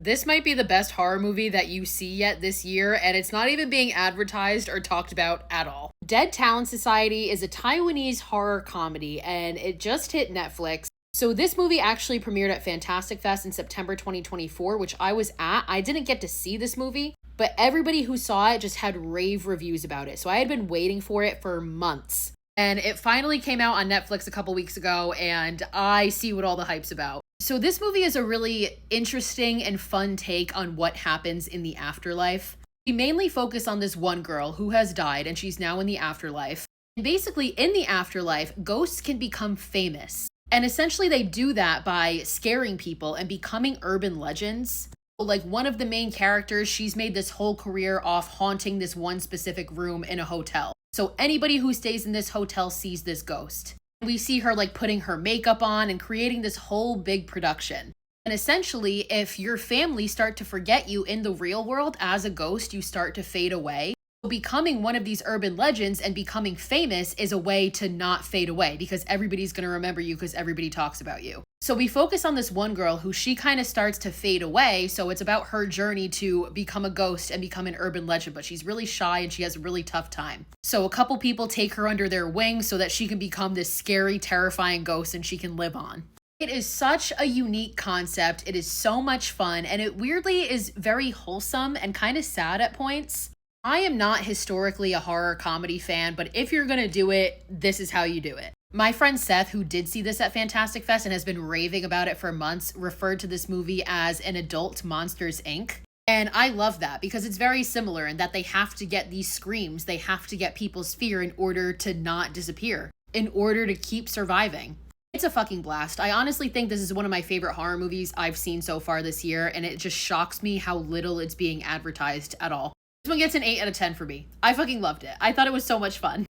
This might be the best horror movie that you see yet this year, and it's not even being advertised or talked about at all. Dead Talent Society is a Taiwanese horror comedy, and it just hit Netflix. So, this movie actually premiered at Fantastic Fest in September 2024, which I was at. I didn't get to see this movie, but everybody who saw it just had rave reviews about it. So, I had been waiting for it for months. And it finally came out on Netflix a couple weeks ago, and I see what all the hype's about. So, this movie is a really interesting and fun take on what happens in the afterlife. We mainly focus on this one girl who has died and she's now in the afterlife. And basically, in the afterlife, ghosts can become famous. And essentially, they do that by scaring people and becoming urban legends. Like one of the main characters, she's made this whole career off haunting this one specific room in a hotel. So anybody who stays in this hotel sees this ghost. We see her like putting her makeup on and creating this whole big production. And essentially, if your family start to forget you in the real world as a ghost, you start to fade away. Becoming one of these urban legends and becoming famous is a way to not fade away because everybody's going to remember you because everybody talks about you. So we focus on this one girl who she kind of starts to fade away. So it's about her journey to become a ghost and become an urban legend, but she's really shy and she has a really tough time. So a couple people take her under their wing so that she can become this scary, terrifying ghost and she can live on. It is such a unique concept. It is so much fun, and it weirdly is very wholesome and kind of sad at points. I am not historically a horror comedy fan, but if you're going to do it, this is how you do it. My friend Seth, who did see this at Fantastic Fest and has been raving about it for months, referred to this movie as an adult Monsters, Inc. And I love that because it's very similar in that they have to get these screams, they have to get people's fear in order to not disappear, in order to keep surviving. It's a fucking blast. I honestly think this is one of my favorite horror movies I've seen so far this year, and it just shocks me how little it's being advertised at all. This one gets an 8 out of 10 for me. I fucking loved it. I thought it was so much fun.